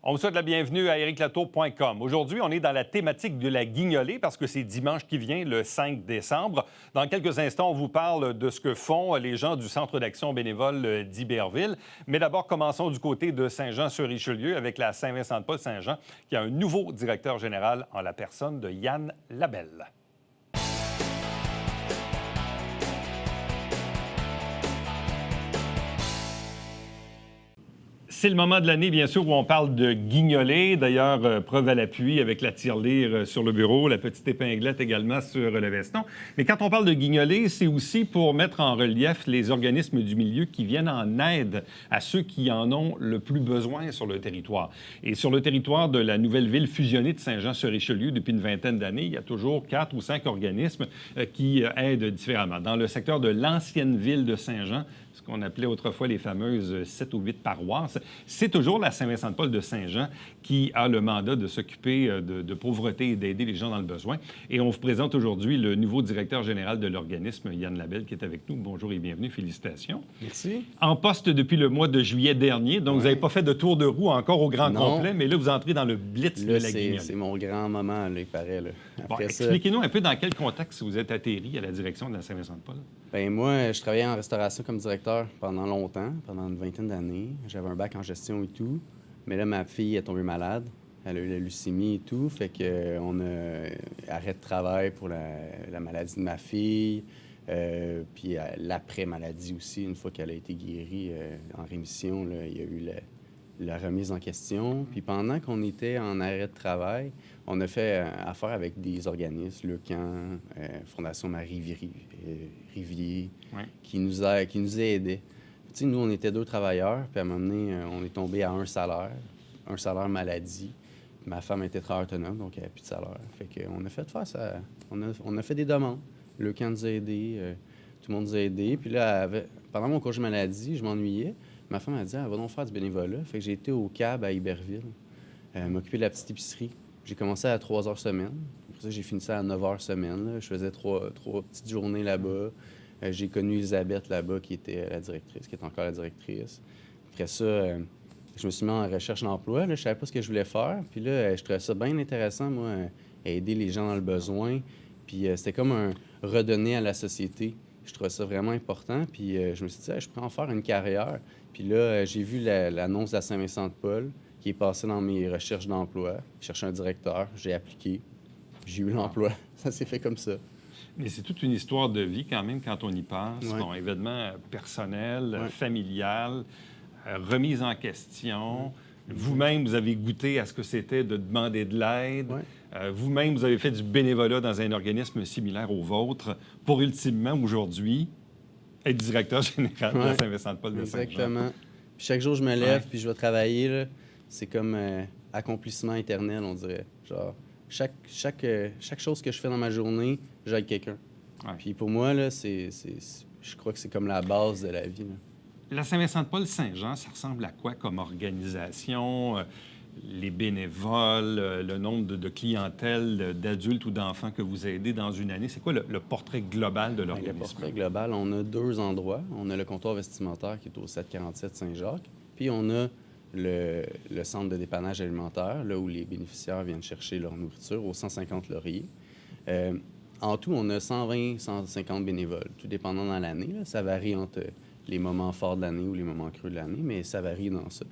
On vous souhaite la bienvenue à ericlatour.com. Aujourd'hui, on est dans la thématique de la guignolée parce que c'est dimanche qui vient, le 5 décembre. Dans quelques instants, on vous parle de ce que font les gens du Centre d'action bénévole d'Iberville. Mais d'abord, commençons du côté de Saint-Jean-sur-Richelieu avec la Saint-Vincent-de-Paul-Saint-Jean qui a un nouveau directeur général en la personne de Yann Labelle. C'est le moment de l'année, bien sûr, où on parle de guignolée. D'ailleurs, preuve à l'appui avec la tirelire sur le bureau, la petite épinglette également sur le veston. Mais quand on parle de guignolée, c'est aussi pour mettre en relief les organismes du milieu qui viennent en aide à ceux qui en ont le plus besoin sur le territoire. Et sur le territoire de la nouvelle ville fusionnée de Saint-Jean-sur-Richelieu depuis une vingtaine d'années, il y a toujours 4 ou 5 organismes qui aident différemment. Dans le secteur de l'ancienne ville de Saint-Jean, ce qu'on appelait autrefois les fameuses 7 ou 8 paroisses, c'est toujours la Saint-Vincent-de-Paul de Saint-Jean qui a le mandat de s'occuper de pauvreté et d'aider les gens dans le besoin. Et on vous présente aujourd'hui le nouveau directeur général de l'organisme, Yann Labelle, qui est avec nous. Bonjour et bienvenue. Félicitations. Merci. En poste depuis le mois de juillet dernier, donc vous n'avez pas fait de tour de roue encore au grand complet, mais là, vous entrez dans le blitz de la guignolée. C'est mon grand moment, là, il paraît. Là. Expliquez-nous un peu dans quel contexte vous êtes atterri à la direction de la Saint-Vincent-de-Paul. Bien, moi, je travaillais en restauration comme directeur pendant longtemps, pendant une vingtaine d'années. J'avais un bac en gestion et tout. Mais là, ma fille est tombée malade. Elle a eu la leucémie et tout. Fait qu'on a arrêté de travail pour la maladie de ma fille. Puis l'après-maladie aussi, une fois qu'elle a été guérie en rémission, là, il y a eu la remise en question. Puis pendant qu'on était en arrêt de travail, on a fait affaire avec des organismes, le Camp, Fondation Marie-Rivier, qui nous a aidés. Tu sais, nous, on était 2 travailleurs, puis à un moment donné, on est tombé à un salaire maladie. Ma femme était très autonome, donc elle n'avait plus de salaire. Fait qu'on a fait face à... On a fait des demandes. Le Camp nous a aidés, tout le monde nous a aidés. Puis là, pendant mon congé maladie, je m'ennuyais. Ma femme a dit, va donc faire du bénévolat. Fait que j'ai été au CAB à Iberville, m'occuper de la petite épicerie. J'ai commencé à 3 heures semaine. Après ça, j'ai fini ça à 9 heures semaine. Là. Je faisais 3 petites journées là-bas. J'ai connu Elisabeth là-bas, qui était la directrice, qui est encore la directrice. Après ça, je me suis mis en recherche d'emploi. Là. Je savais pas ce que je voulais faire. Puis là, je trouvais ça bien intéressant, moi, aider les gens dans le besoin. Puis c'était comme un redonner à la société. Je trouvais ça vraiment important. Puis je me suis dit, je pourrais en faire une carrière. Puis là, j'ai vu l'annonce de la Saint-Vincent-de-Paul qui est passée dans mes recherches d'emploi. Je cherchais un directeur, j'ai appliqué, j'ai eu l'emploi. Ça s'est fait comme ça. Mais c'est toute une histoire de vie quand même quand on y pense. Ouais. Bon, événement personnel, familial, remise en question. Vous-même, vous avez goûté à ce que c'était de demander de l'aide. Vous-même, vous avez fait du bénévolat dans un organisme similaire au vôtre pour ultimement, aujourd'hui, être directeur général de la Saint-Vincent-de-Paul de Saint-Jean. Exactement. Puis chaque jour, je me lève puis je vais travailler. Là. C'est comme accomplissement éternel, on dirait. Genre, chaque chose que je fais dans ma journée, j'aide quelqu'un. Puis pour moi, là, je crois que c'est comme la base de la vie. Là. La Saint-Vincent-de-Paul-Saint-Jean, ça ressemble à quoi comme organisation? Les bénévoles, le nombre de clientèle, d'adultes ou d'enfants que vous aidez dans une année, c'est quoi le portrait global de l'organisme? Le portrait global, on a 2 endroits. On a le comptoir vestimentaire qui est au 747 Saint-Jacques, puis on a le centre de dépannage alimentaire, là où les bénéficiaires viennent chercher leur nourriture, au 150 Laurier. En tout, on a 120-150 bénévoles, tout dépendant dans l'année. Là. Ça varie entre les moments forts de l'année ou les moments creux de l'année, mais ça varie dans ça.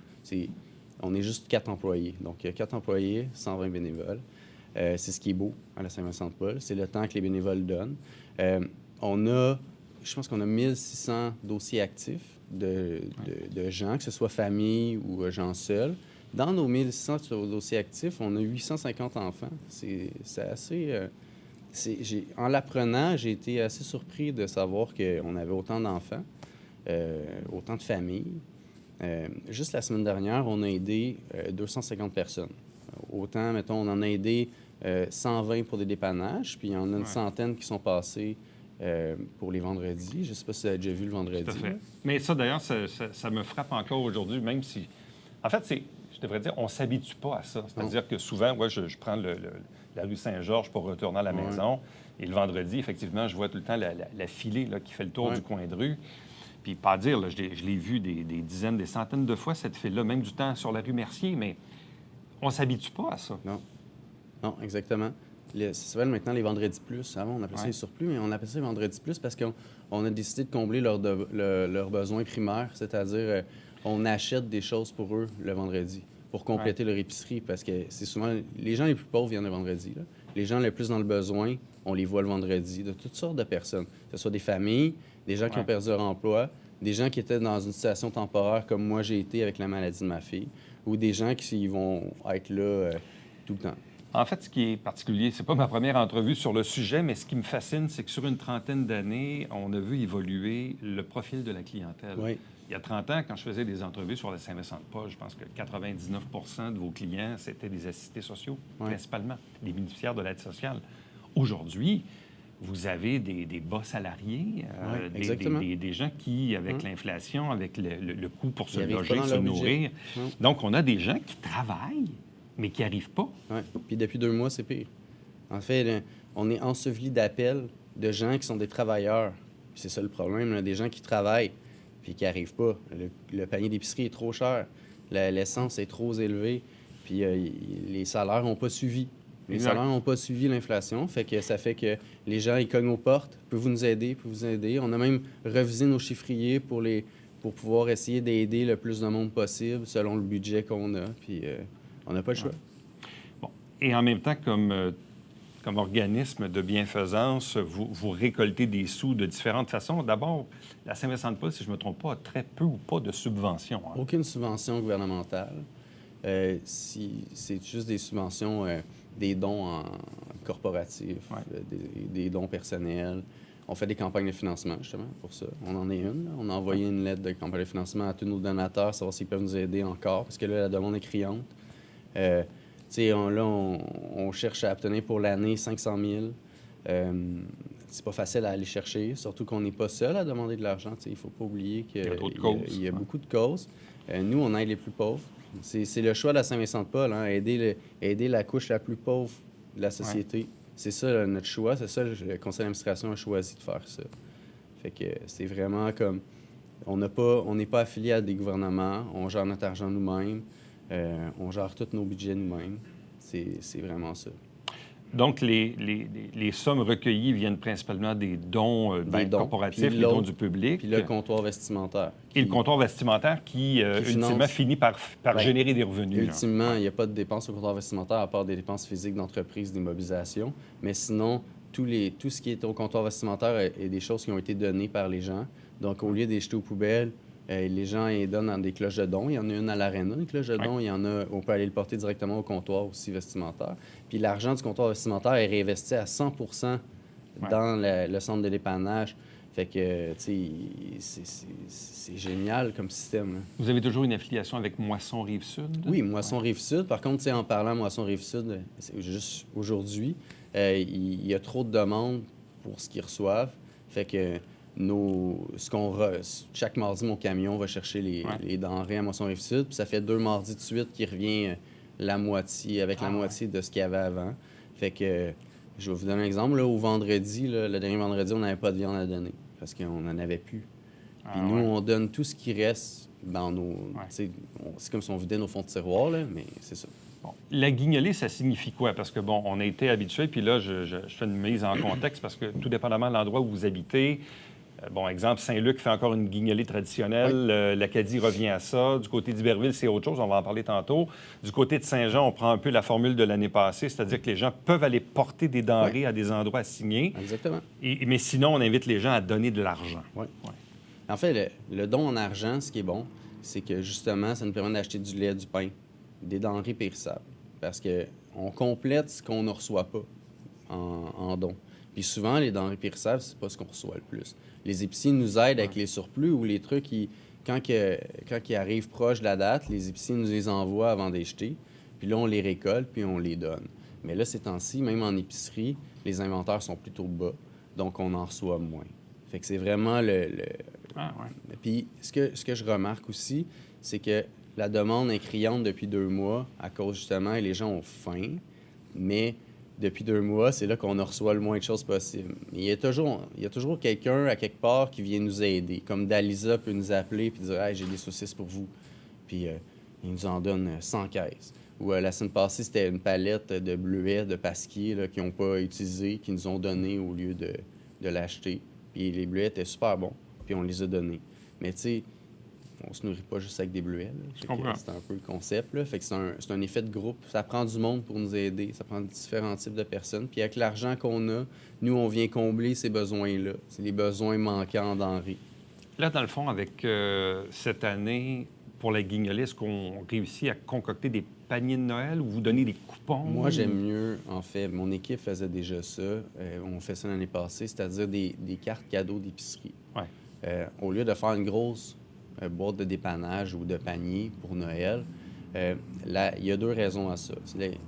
On est juste 4 employés. Donc, 4 employés, 120 bénévoles. C'est ce qui est beau à la Saint-Vincent-de-Paul. C'est le temps que les bénévoles donnent. Je pense qu'on a 1600 dossiers actifs de gens, que ce soit famille ou gens seuls. Dans nos 1600 dossiers actifs, on a 850 enfants. C'est assez... en l'apprenant, j'ai été assez surpris de savoir qu'on avait autant d'enfants, autant de familles. Juste la semaine dernière, on a aidé 250 personnes. Autant, mettons, on en a aidé 120 pour des dépannages, puis il y en a une centaine qui sont passés pour les vendredis. Je ne sais pas si tu as déjà vu le vendredi. Tout à fait. Mais ça, d'ailleurs, ça me frappe encore aujourd'hui, même si... En fait, je devrais dire, on ne s'habitue pas à ça. C'est-à-dire que souvent, moi, je prends la rue Saint-Georges pour retourner à la maison, et le vendredi, effectivement, je vois tout le temps la filée là, qui fait le tour du coin de rue. Puis, pas dire, là, je l'ai vu des dizaines, des centaines de fois, cette file-là, même du temps sur la rue Mercier, mais On ne s'habitue pas à ça. Non. Non, exactement. Ça s'appelle maintenant les vendredis plus. Avant, on appelait ça les surplus, mais on appelle ça les vendredis plus parce qu'on a décidé de combler leurs besoins primaires, c'est-à-dire on achète des choses pour eux le vendredi pour compléter leur épicerie parce que c'est souvent les gens les plus pauvres viennent le vendredi. Là. Les gens les plus dans le besoin, on les voit le vendredi, de toutes sortes de personnes. Que ce soit des familles, des gens qui ont perdu leur emploi, des gens qui étaient dans une situation temporaire comme moi j'ai été avec la maladie de ma fille, ou des gens qui vont être là tout le temps. En fait, ce qui est particulier, c'est pas ma première entrevue sur le sujet, mais ce qui me fascine, c'est que sur une trentaine d'années, on a vu évoluer le profil de la clientèle. Oui. Il y a 30 ans, quand je faisais des entrevues sur la Saint-Vincent-de-Paul, je pense que 99 de vos clients, c'était des assistés sociaux, principalement, des bénéficiaires de l'aide sociale. Aujourd'hui, vous avez des bas salariés, des gens qui, avec l'inflation, avec le coût pour se loger, se nourrir. Donc, on a des gens qui travaillent, mais qui n'arrivent pas. Oui. Puis depuis 2 mois, c'est pire. En fait, on est enseveli d'appels de gens qui sont des travailleurs. Puis c'est ça le problème, là, des gens qui travaillent puis qui n'arrivent pas. Le panier d'épicerie est trop cher. L'essence est trop élevée. Puis les salaires n'ont pas suivi. Les salaires n'ont pas suivi l'inflation. Fait que ça fait que les gens, ils cognent aux portes. Pouvez-vous nous aider? Pouvez-vous nous aider? On a même revisé nos chiffriers pour pouvoir essayer d'aider le plus de monde possible selon le budget qu'on a. Puis on n'a pas le choix. Bon. Et en même temps, comme organisme de bienfaisance, vous récoltez des sous de différentes façons. D'abord, la Saint-Vincent-de-Paul, si je ne me trompe pas, a très peu ou pas de subventions. Hein? Aucune subvention gouvernementale. C'est juste des subventions, des dons corporatifs, des dons personnels. On fait des campagnes de financement, justement, pour ça. On en est une. Là. On a envoyé une lettre de campagne de financement à tous nos donateurs, savoir s'ils peuvent nous aider encore, parce que là, la demande est criante. On cherche à obtenir pour l'année 500 000. C'est pas facile à aller chercher, surtout qu'on n'est pas seul à demander de l'argent. Il ne faut pas oublier qu'il y a beaucoup de causes. Nous, on aide les plus pauvres. C'est le choix de la Saint-Vincent-de-Paul, hein, aider la couche la plus pauvre de la société. Ouais. C'est ça notre choix. C'est ça le conseil d'administration a choisi de faire ça. Fait que c'est vraiment comme... On n'est pas affilié à des gouvernements. On gère notre argent nous-mêmes. On gère tous nos budgets nous-mêmes. C'est vraiment ça. Donc, les sommes recueillies viennent principalement des dons corporatifs, les dons du public. Puis le comptoir vestimentaire. Et le comptoir vestimentaire qui ultimement, finit par générer des revenus. Ultimement, il n'y a pas de dépenses au comptoir vestimentaire à part des dépenses physiques d'entreprise, d'immobilisation. Mais sinon, tout ce qui est au comptoir vestimentaire est des choses qui ont été données par les gens. Donc, au lieu de les jeter aux poubelles, les gens les donnent dans des cloches de dons. Il y en a une à l'Arena, une cloche de dons. Il y en a, on peut aller le porter directement au comptoir aussi vestimentaire. Puis l'argent du comptoir vestimentaire est réinvesti à 100 dans le centre de dépannage. Fait que, tu sais, c'est génial comme système. Là. Vous avez toujours une affiliation avec Moisson Rive-Sud? Oui, Moisson Rive-Sud. Par contre, en parlant de Moisson Rive-Sud, juste aujourd'hui, il y a trop de demandes pour ce qu'ils reçoivent. Fait que chaque mardi, mon camion va chercher les denrées à Moisson Rive-Sud. Puis ça fait 2 mardis de suite qu'il revient la moitié de ce qu'il y avait avant. Fait que je vais vous donner un exemple. Là, au vendredi, le dernier vendredi, on n'avait pas de viande à donner parce qu'on n'en avait plus. Puis nous, on donne tout ce qui reste dans nos... C'est comme si on vidait nos fonds de tiroir, là, mais c'est ça. Bon. La guignolée, ça signifie quoi? Parce que, bon, on a été habitués, puis là, je fais une mise en contexte parce que tout dépendamment de l'endroit où vous habitez, bon, exemple, Saint-Luc fait encore une guignolée traditionnelle. L'Acadie revient à ça. Du côté d'Iberville, c'est autre chose. On va en parler tantôt. Du côté de Saint-Jean, on prend un peu la formule de l'année passée, c'est-à-dire que les gens peuvent aller porter des denrées à des endroits assignés. Exactement. Mais sinon, on invite les gens à donner de l'argent. Oui. En fait, le don en argent, ce qui est bon, c'est que, justement, ça nous permet d'acheter du lait, du pain, des denrées périssables. Parce qu'on complète ce qu'on ne reçoit pas en don. Puis souvent, les denrées périssables, c'est pas ce qu'on reçoit le plus. Les épiciers nous aident avec les surplus ou les trucs qui, quand ils arrivent proche de la date, les épiciers nous les envoient avant de les jeter. Puis là, on les récolte, puis on les donne. Mais là, ces temps-ci, même en épicerie, les inventaires sont plutôt bas, donc on en reçoit moins. Fait que c'est vraiment Puis ce que je remarque aussi, c'est que la demande est criante depuis 2 mois à cause, justement, et les gens ont faim, mais... Depuis 2 mois, c'est là qu'on en reçoit le moins de choses possible. Il y a toujours quelqu'un à quelque part qui vient nous aider. Comme Dalisa peut nous appeler et dire « Hey, j'ai des saucisses pour vous. » Puis il nous en donne 100 caisses. Ou la semaine passée, c'était une palette de bleuets, de pasquier là, qu'ils n'ont pas utilisé, qu'ils nous ont donné au lieu de l'acheter. Puis les bleuets étaient super bons, puis on les a donnés. Mais tu sais, on se nourrit pas juste avec des bleuets. C'est un peu le concept. Là. Fait que c'est un effet de groupe. Ça prend du monde pour nous aider. Ça prend différents types de personnes. Puis avec l'argent qu'on a, nous, on vient combler ces besoins-là. C'est les besoins manquants en denrées. Là, dans le fond, avec cette année, pour la guignolée, est-ce qu'on réussit à concocter des paniers de Noël ou vous donner des coupons? Moi, j'aime mieux, en fait. Mon équipe faisait déjà ça. On fait ça l'année passée, c'est-à-dire des cartes cadeaux d'épicerie. Ouais. Au lieu de faire une grosse boîte de dépannage ou de panier pour Noël, il y a 2 raisons à ça.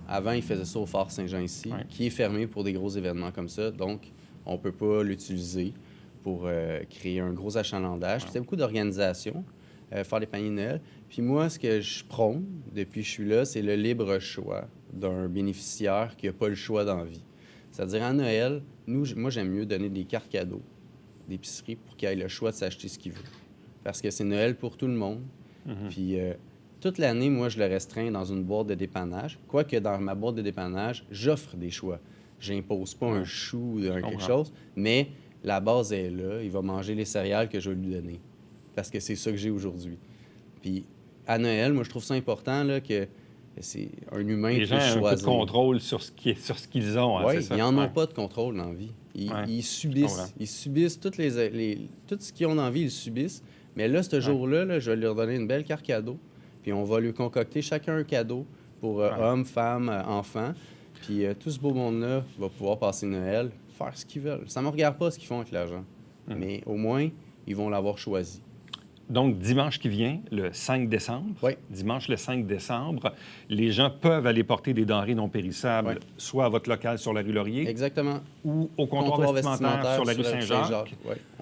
Avant, ils faisaient ça au Fort Saint-Jean ici, qui est fermé pour des gros événements comme ça. Donc, on ne peut pas l'utiliser pour créer un gros achalandage. Puis, c'est beaucoup d'organisation, faire des paniers de Noël. Puis moi, ce que je prône depuis que je suis là, c'est le libre choix d'un bénéficiaire qui n'a pas le choix dans la vie. C'est-à-dire, à Noël, moi, j'aime mieux donner des cartes cadeaux d'épicerie pour qu'il ait le choix de s'acheter ce qu'il veut. Parce que c'est Noël pour tout le monde. Puis toute l'année, moi, je le restreins dans une boîte de dépannage. Quoique dans ma boîte de dépannage, j'offre des choix. J'impose pas un chou ou quelque chose, mais la base est là. Il va manger les céréales que je vais lui donner. Parce que c'est ça que j'ai aujourd'hui. Puis à Noël, moi, je trouve ça important là, que c'est un humain qui peut choisir. Les gens ont un peu de contrôle sur ce qu'ils ont. Oui, ils n'en ont pas de contrôle dans la vie. Ils subissent. Ils subissent tout ce qu'ils ont dans la vie, ils le subissent. Mais là, ce jour-là, je vais leur donner une belle carte cadeau. Puis on va lui concocter chacun un cadeau pour hommes, femmes, enfants. Puis tout ce beau monde-là va pouvoir passer Noël, faire ce qu'ils veulent. Ça ne me regarde pas ce qu'ils font avec l'argent. Mais au moins, ils vont l'avoir choisi. Donc, dimanche qui vient, le 5 décembre, dimanche le 5 décembre, les gens peuvent aller porter des denrées non périssables, soit à votre local sur la rue Laurier, exactement, ou au comptoir vestimentaire sur la rue Saint-Jacques.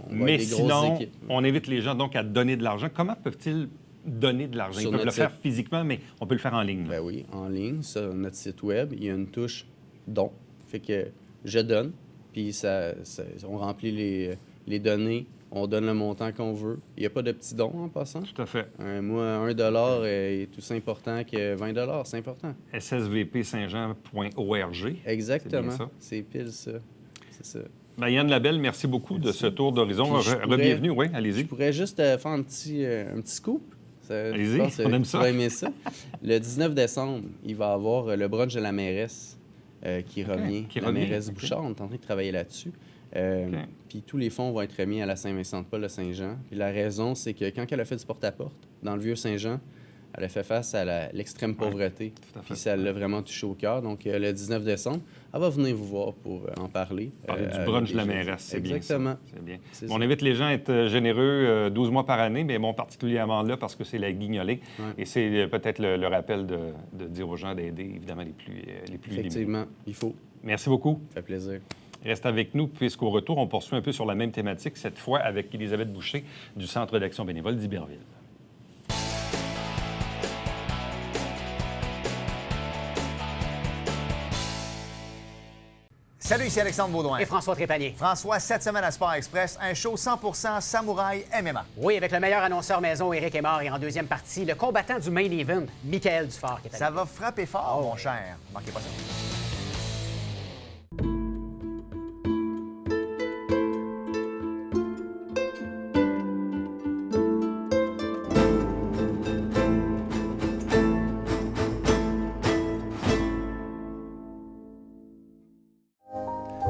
Mais sinon, on invite les gens donc à donner de l'argent. Comment peuvent-ils donner de l'argent? Ils peuvent le faire physiquement, mais on peut le faire en ligne. Ben oui, en ligne, sur notre site web, il y a une touche « Don ». Fait que je donne, puis on remplit les données. On donne le montant qu'on veut. Il n'y a pas de petits dons en passant. Tout à fait. Moi, 1 $ est tout aussi important que 20 $. C'est important. ssvpsaintjean.org. Exactement. C'est pile ça. C'est ça. Bien, Yann Labelle, merci beaucoup de ce tour d'horizon. Bienvenue, oui, allez-y. Je pourrais juste faire un petit scoop. Allez-y, on aime ça. Tu vas aimer ça. Le 19 décembre, il va y avoir le brunch de la mairesse qui revient. La mairesse Bouchard, on est en train de travailler là-dessus. Puis tous les fonds vont être remis à la Saint-Vincent-de-Paul de Saint-Jean. Puis la raison, c'est que quand elle a fait du porte-à-porte dans le Vieux-Saint-Jean, elle a fait face à l'extrême pauvreté. Puis ça l'a vraiment touché au cœur. Donc, le 19 décembre, elle va venir vous voir pour en parler. Parler du brunch de la mairesse, c'est bien. Exactement. C'est bien. On invite les gens à être généreux 12 mois par année, mais bon, particulièrement là parce que c'est la guignolée. Et c'est peut-être le rappel de dire aux gens d'aider, évidemment, les plus Effectivement, il faut. Merci beaucoup. Ça fait plaisir. Reste avec nous, puisqu'au retour, on poursuit un peu sur la même thématique, cette fois avec Élisabeth Boucher du Centre d'action bénévole d'Iberville. Salut, ici Alexandre Baudouin. Et François Trépanier. François, cette semaine à Sport Express, un show 100% samouraï MMA. Oui, avec le meilleur annonceur maison, Éric Aymar, et en deuxième partie, le combattant du main event, Michael Dufort. Qui est ça va frapper fort, mon cher. Manquez pas ça.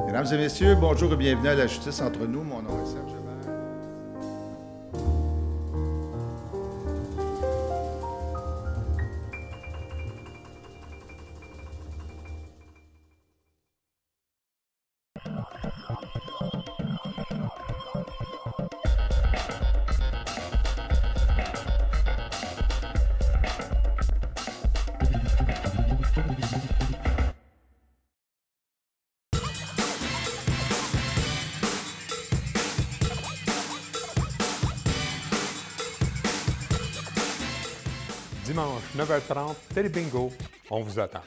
Mesdames et messieurs, bonjour et bienvenue à La Justice entre nous. Mon nom est Serge Hébert. Dimanche, 9h30, Télé Bingo, on vous attend.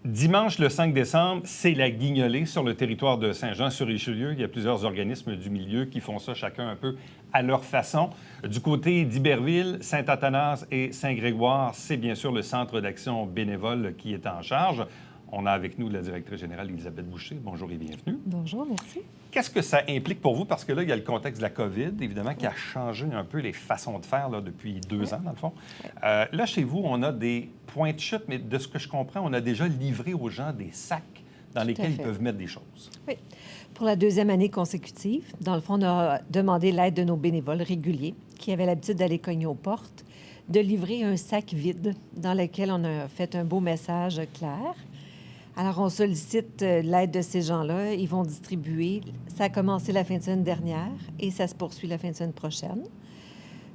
Dimanche, le 5 décembre, c'est la guignolée sur le territoire de Saint-Jean-sur-Richelieu. Il y a plusieurs organismes du milieu qui font ça chacun un peu à leur façon. Du côté d'Iberville, Saint-Athanas et Saint-Grégoire, c'est bien sûr le centre d'action bénévole qui est en charge. On a avec nous la directrice générale Élisabeth Boucher. Bonjour et bienvenue. Bonjour, merci. Qu'est-ce que ça implique pour vous? Parce que là, il y a le contexte de la COVID, évidemment, qui a changé un peu les façons de faire là, depuis 2 ans, dans le fond. Là, chez vous, on a des points de chute, mais de ce que je comprends, on a déjà livré aux gens des sacs dans lesquels ils peuvent mettre des choses. Oui. Pour la 2e année consécutive, dans le fond, on a demandé l'aide de nos bénévoles réguliers qui avaient l'habitude d'aller cogner aux portes, de livrer un sac vide dans lequel on a fait un beau message clair. Alors, on sollicite l'aide de ces gens-là. Ils vont distribuer. Ça a commencé la fin de semaine dernière et ça se poursuit la fin de semaine prochaine.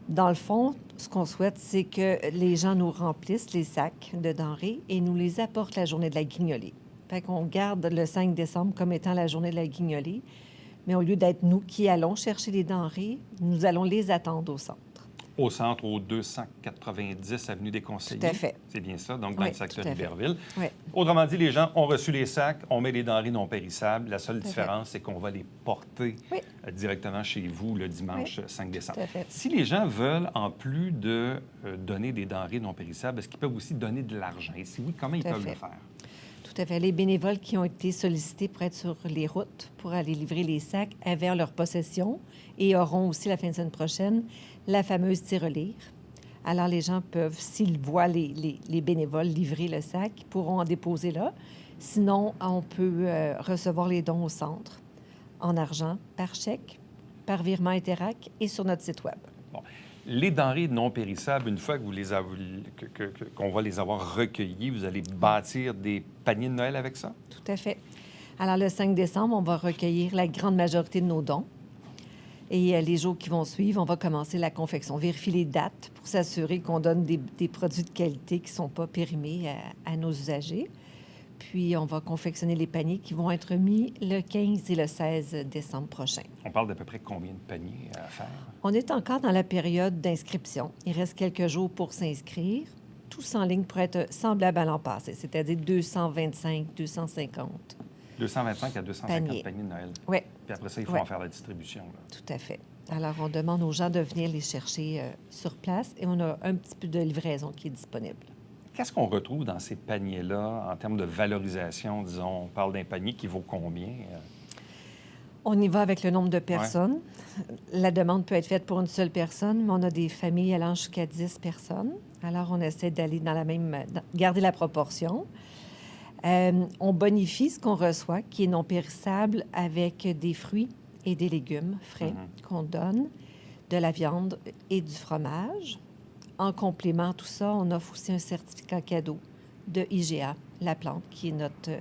Dans le fond, ce qu'on souhaite, c'est que les gens nous remplissent les sacs de denrées et nous les apportent la journée de la guignolée. Fait qu'on garde le 5 décembre comme étant la journée de la guignolée, mais au lieu d'être nous qui allons chercher les denrées, nous allons les attendre au centre. Au centre, au 290 Avenue des Conseillers. Tout à fait. C'est bien ça, donc dans le secteur tout à fait. d'Iberville. Oui. Autrement dit, les gens ont reçu les sacs, on met les denrées non périssables. La seule Tout à différence, c'est qu'on va les porter Oui. Directement chez vous le dimanche 5 décembre. Tout à fait. Si les gens veulent, en plus de donner des denrées non périssables, est-ce qu'ils peuvent aussi donner de l'argent? Et si oui, comment ils Tout à peuvent fait. le faire? Tout à fait. Les bénévoles qui ont été sollicités pour être sur les routes, pour aller livrer les sacs, avaient en leur possession et auront aussi la fin de semaine prochaine la fameuse tirelire. Alors, les gens peuvent, s'ils voient les bénévoles livrer le sac, pourront en déposer là. Sinon, on peut recevoir les dons au centre en argent, par chèque, par virement Interac et sur notre site Web. Bon. Les denrées non périssables, une fois que vous les avez, qu'on va les avoir recueillies, vous allez bâtir des paniers de Noël avec ça? Tout à fait. Alors, le 5 décembre, on va recueillir la grande majorité de nos dons. Et les jours qui vont suivre, on va commencer la confection. Vérifier les dates pour s'assurer qu'on donne des produits de qualité qui ne sont pas périmés à nos usagers. Puis, on va confectionner les paniers qui vont être mis le 15 et le 16 décembre prochain. On parle d'à peu près combien de paniers à faire? On est encore dans la période d'inscription. Il reste quelques jours pour s'inscrire. Tous en ligne pour être semblables à l'an passé, c'est-à-dire 225, 250. 225 à 250 paniers de Noël. Oui. Puis après ça, il faut en faire la distribution. Là. Tout à fait. Alors, on demande aux gens de venir les chercher sur place et on a un petit peu de livraison qui est disponible. Qu'est-ce qu'on retrouve dans ces paniers-là en termes de valorisation? Disons, on parle d'un panier qui vaut combien? On y va avec le nombre de personnes. Ouais. La demande peut être faite pour une seule personne, mais on a des familles allant jusqu'à 10 personnes. Alors, on essaie d'aller dans la même... garder la proportion. On bonifie ce qu'on reçoit, qui est non périssable, avec des fruits et des légumes frais qu'on donne, de la viande et du fromage. En complément, tout ça, on offre aussi un certificat cadeau de IGA, La Plante, qui est notre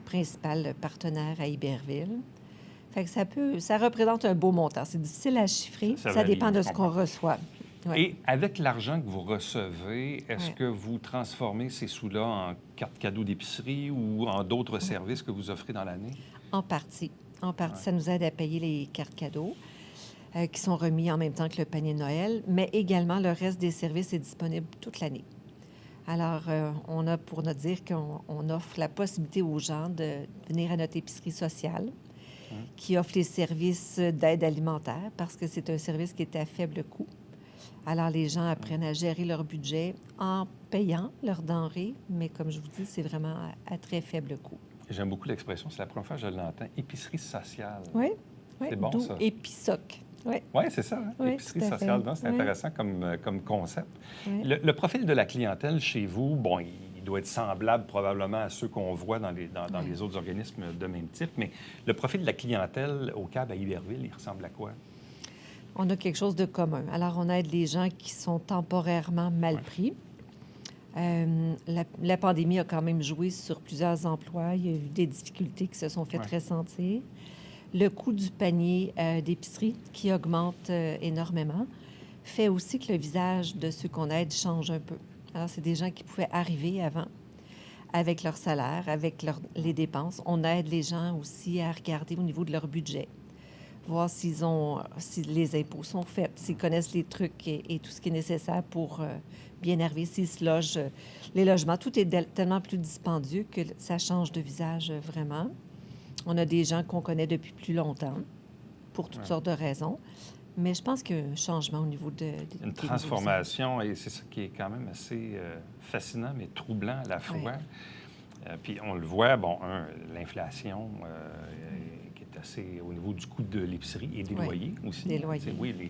principal partenaire à Iberville. Fait que ça représente un beau montant. C'est difficile à chiffrer. Ça dépend de ce qu'on reçoit. Ouais. Et avec l'argent que vous recevez, est-ce que vous transformez ces sous-là en cartes cadeaux d'épicerie ou en d'autres services que vous offrez dans l'année? En partie. En partie, ça nous aide à payer les cartes cadeaux qui sont remis en même temps que le panier de Noël, mais également le reste des services est disponible toute l'année. Alors, on a pour nous dire qu'on offre la possibilité aux gens de venir à notre épicerie sociale qui offre les services d'aide alimentaire parce que c'est un service qui est à faible coût. Alors, les gens apprennent à gérer leur budget en payant leurs denrées, mais comme je vous dis, c'est vraiment à très faible coût. J'aime beaucoup l'expression, c'est la première fois que je l'entends, épicerie sociale. Oui. C'est bon, ça. Épisoc. Oui, c'est ça, hein? Oui, Épicerie sociale. C'est intéressant comme concept. Oui. Le profil de la clientèle chez vous, bon, il doit être semblable probablement à ceux qu'on voit dans les autres organismes de même type, mais le profil de la clientèle au CAB à Iberville, il ressemble à quoi? On a quelque chose de commun. Alors, on aide les gens qui sont temporairement mal pris. La pandémie a quand même joué sur plusieurs emplois. Il y a eu des difficultés qui se sont fait ressentir. Le coût du panier d'épicerie, qui augmente énormément, fait aussi que le visage de ceux qu'on aide change un peu. Alors, c'est des gens qui pouvaient arriver avant avec leur salaire, avec les dépenses. On aide les gens aussi à regarder au niveau de leur budget voir si les impôts sont faits, s'ils connaissent les trucs et tout ce qui est nécessaire pour bien arriver, s'ils se logent. Les logements, tout est tellement plus dispendieux que ça change de visage vraiment. On a des gens qu'on connaît depuis plus longtemps pour toutes sortes de raisons. Mais je pense qu'il y a un changement au niveau Une transformation, et c'est ça qui est quand même assez fascinant, mais troublant à la fois. Puis on le voit, l'inflation qui est assez au niveau du coût de l'épicerie et des loyers aussi. Des loyers. Oui,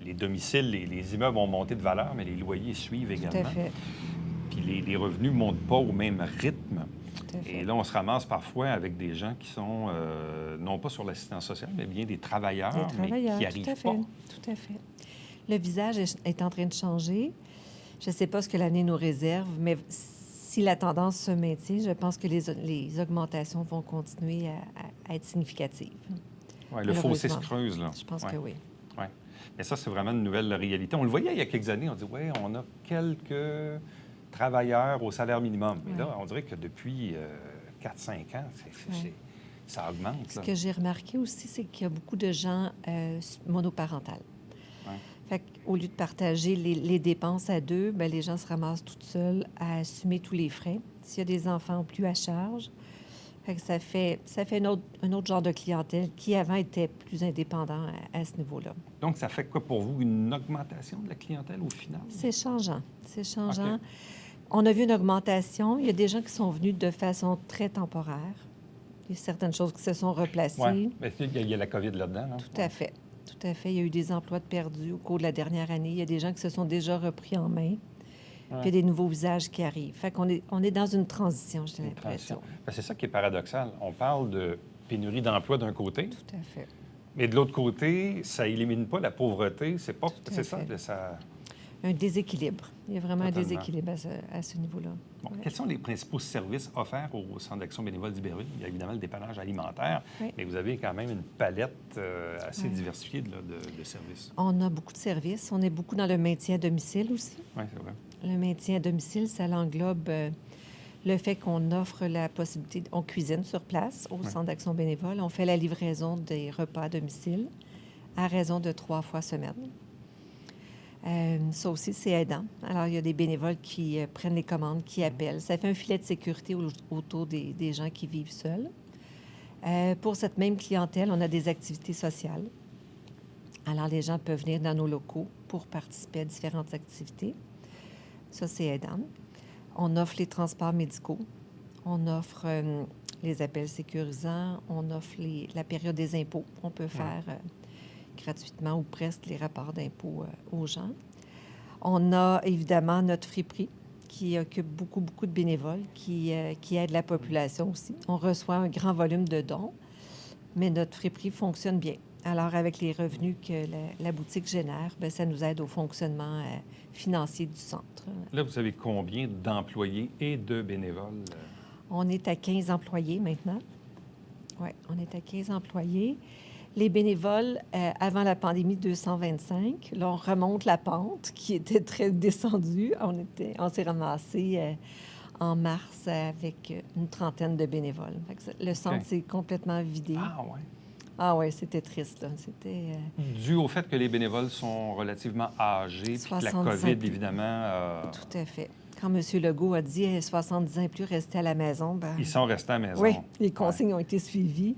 les domiciles, les immeubles ont monté de valeur, mais les loyers suivent également. Tout à fait. Puis les revenus ne montent pas au même rythme. Tout à fait. Et là, on se ramasse parfois avec des gens qui sont, non pas sur l'assistance sociale, mais bien des travailleurs, mais qui n'arrivent pas. Tout à fait. Le visage est en train de changer. Je ne sais pas ce que l'année nous réserve, mais si la tendance se maintient, je pense que les augmentations vont continuer à être significatives. Oui, le fossé se creuse, là. Je pense que oui. Oui. Mais ça, c'est vraiment une nouvelle réalité. On le voyait il y a quelques années. On dit, oui, on a quelques travailleurs au salaire minimum. Mais là, on dirait que depuis 4-5 ans, ça augmente. Ce que j'ai remarqué aussi, c'est qu'il y a beaucoup de gens monoparentales. Ouais. Fait qu'au lieu de partager les dépenses à deux, bien, les gens se ramassent toutes seules à assumer tous les frais. S'il y a des enfants plus à charge, fait que ça fait un autre genre de clientèle qui, avant, était plus indépendant à ce niveau-là. Donc, ça fait quoi pour vous? Une augmentation de la clientèle au final? C'est changeant. C'est changeant. OK. On a vu une augmentation. Il y a des gens qui sont venus de façon très temporaire. Il y a certaines choses qui se sont replacées. Oui. Il y a la COVID là-dedans. Hein? Tout à fait. Tout à fait. Il y a eu des emplois de perdus au cours de la dernière année. Il y a des gens qui se sont déjà repris en main. Puis il y a des nouveaux visages qui arrivent. Fait qu'on est dans une transition, j'ai l'impression. C'est ça qui est paradoxal. On parle de pénurie d'emploi d'un côté, Tout à fait. mais de l'autre côté, ça élimine pas la pauvreté. C'est à ça, fait. ça. Un déséquilibre. Il y a vraiment Totalement. un déséquilibre à ce niveau-là. Bon, Ouais. quels sont les principaux services offerts au Centre d'action bénévole d'Iberville? Il y a évidemment le dépannage alimentaire, Oui. mais vous avez quand même une palette assez diversifiée de services. On a beaucoup de services. On est beaucoup dans le maintien à domicile aussi. Oui, c'est vrai. Le maintien à domicile, ça l'englobe le fait qu'on offre la possibilité... On cuisine sur place au Centre d'action bénévole. On fait la livraison des repas à domicile à raison de 3 fois semaine. Ça aussi, c'est aidant. Alors, il y a des bénévoles qui prennent les commandes, qui appellent. Ça fait un filet de sécurité autour des gens qui vivent seuls. Pour cette même clientèle, on a des activités sociales. Alors, les gens peuvent venir dans nos locaux pour participer à différentes activités. Ça, c'est aidant. On offre les transports médicaux. On offre les appels sécurisants. On offre la période des impôts. On peut faire gratuitement ou presque les rapports d'impôts aux gens. On a évidemment notre friperie qui occupe beaucoup de bénévoles, qui aide la population aussi. On reçoit un grand volume de dons, mais notre friperie fonctionne bien. Alors, avec les revenus que la boutique génère, bien, ça nous aide au fonctionnement financier du centre. Là, vous avez combien d'employés et de bénévoles? On est à 15 employés maintenant. Oui, on est à 15 employés. Les bénévoles, avant la pandémie, 225. Là, on remonte la pente qui était très descendue. On s'est ramassé en mars avec une trentaine de bénévoles. Fait que le centre s'est complètement vidé. Ah, oui. Ah oui, c'était triste, là. C'était... Dû au fait que les bénévoles sont relativement âgés, puis que la 65 COVID, plus. évidemment... Tout à fait. Quand M. Legault a dit 70 ans et plus, rester à la maison, ben Ils sont restés à la maison. oui, les consignes ont été suivies.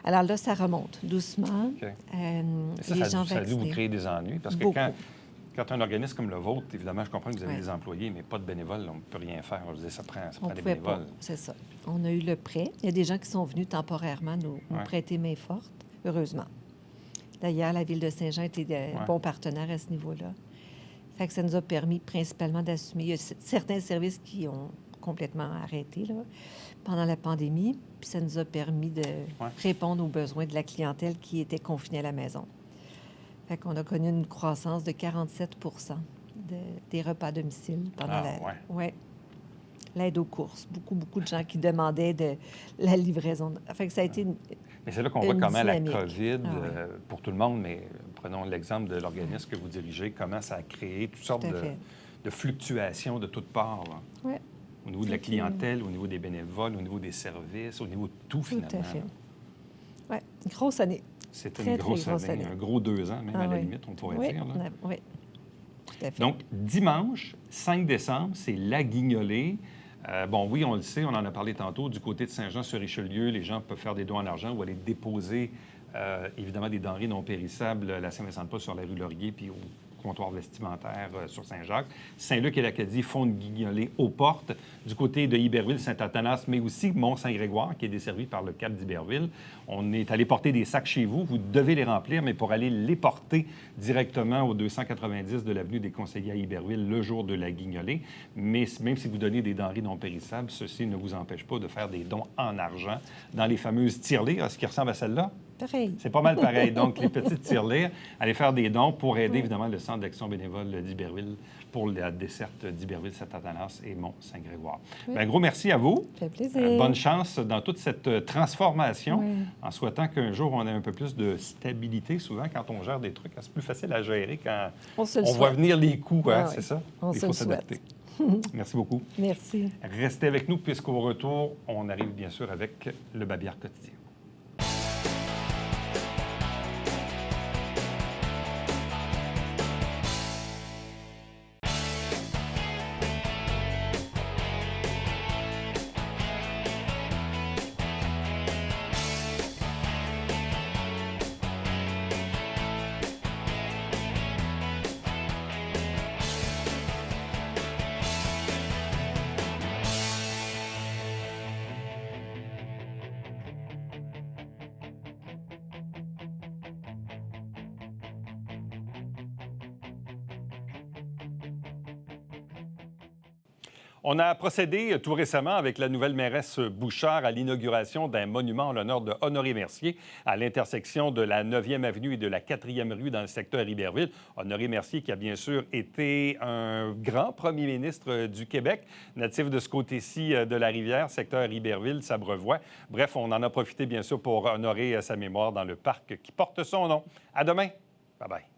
Alors là, ça remonte doucement. OK. Les gens Ça a dû vous vaccinés. créer des ennuis, parce que Beaucoup. quand un organisme comme le vôtre, évidemment, je comprends que vous avez Ouais. des employés, mais pas de bénévoles, on ne peut rien faire. Je veux dire, ça prend On des pouvait pas, bénévoles. c'est ça. On a eu le prêt. Il y a des gens qui sont venus temporairement nous Ouais. prêter main forte, heureusement. D'ailleurs, la Ville de Saint-Jean était un bon partenaire à ce niveau-là. Fait que ça nous a permis principalement d'assumer. Il y a certains services qui ont complètement arrêté là, pendant la pandémie, puis ça nous a permis de répondre aux besoins de la clientèle qui était confinée à la maison. Fait qu'on a connu une croissance de 47 des repas à domicile pendant l'aide aux courses. Beaucoup de gens qui demandaient de la livraison. Fait que ça a été Mais c'est là qu'on voit comment dynamique. la COVID, Ah ouais. pour tout le monde, mais prenons l'exemple de l'organisme que vous dirigez, comment ça a créé toutes sortes Tout à fait. de fluctuations de toutes parts. Là. Ouais, Au niveau de la clientèle, au niveau des bénévoles, au niveau des services, au niveau de tout, tout finalement. à fait. Oui, une grosse année. C'était Très, une très grosse grosse année, année. un gros 2 ans, même Ah à la oui. limite, on pourrait Oui, dire. Là. oui, tout à fait. Donc, dimanche, 5 décembre, c'est la guignolée. Bon, oui, on le sait, on en a parlé tantôt. Du côté de Saint-Jean-sur-Richelieu, les gens peuvent faire des dons en argent ou aller déposer, évidemment, des denrées non périssables à la Saint-Vincent-de-Paul sur la rue Laurier puis au comptoir vestimentaire sur Saint-Jacques. Saint-Luc et l'Acadie font une guignolée aux portes. Du côté de Iberville, Saint-Athanas, mais aussi Mont-Saint-Grégoire, qui est desservi par le Cap d'Iberville. On est allé porter des sacs chez vous. Vous devez les remplir, mais pour aller les porter directement au 290 de l'avenue des Conseillers à Iberville le jour de la guignolée. Mais même si vous donnez des denrées non périssables, ceci ne vous empêche pas de faire des dons en argent dans les fameuses tirelires, ce qui ressemble à celle-là. Pareil. C'est pas mal pareil. Donc, les petites tirelires, allez faire des dons pour aider, évidemment, le Centre d'action bénévole d'Iberville pour la desserte d'Iberville, Saint-Athanas et Mont-Saint-Grégoire. Bien, un gros merci à vous. Ça fait plaisir. Bonne chance dans toute cette transformation, Oui. en souhaitant qu'un jour, on ait un peu plus de stabilité. Souvent, quand on gère des trucs, c'est plus facile à gérer quand On se le on voit souhaite. venir les coûts, hein, Ah c'est oui. ça? On Il se faut le souhaite. s'adapter. Merci beaucoup. Merci. Restez avec nous, puisqu'au retour, on arrive bien sûr avec le Babillard quotidien. On a procédé tout récemment avec la nouvelle mairesse Bouchard à l'inauguration d'un monument en l'honneur de Honoré Mercier à l'intersection de la 9e avenue et de la 4e rue dans le secteur Iberville. Honoré Mercier qui a bien sûr été un grand premier ministre du Québec, natif de ce côté-ci de la rivière, secteur Iberville, Sabrevois. Bref, on en a profité bien sûr pour honorer sa mémoire dans le parc qui porte son nom. À demain. Bye-bye.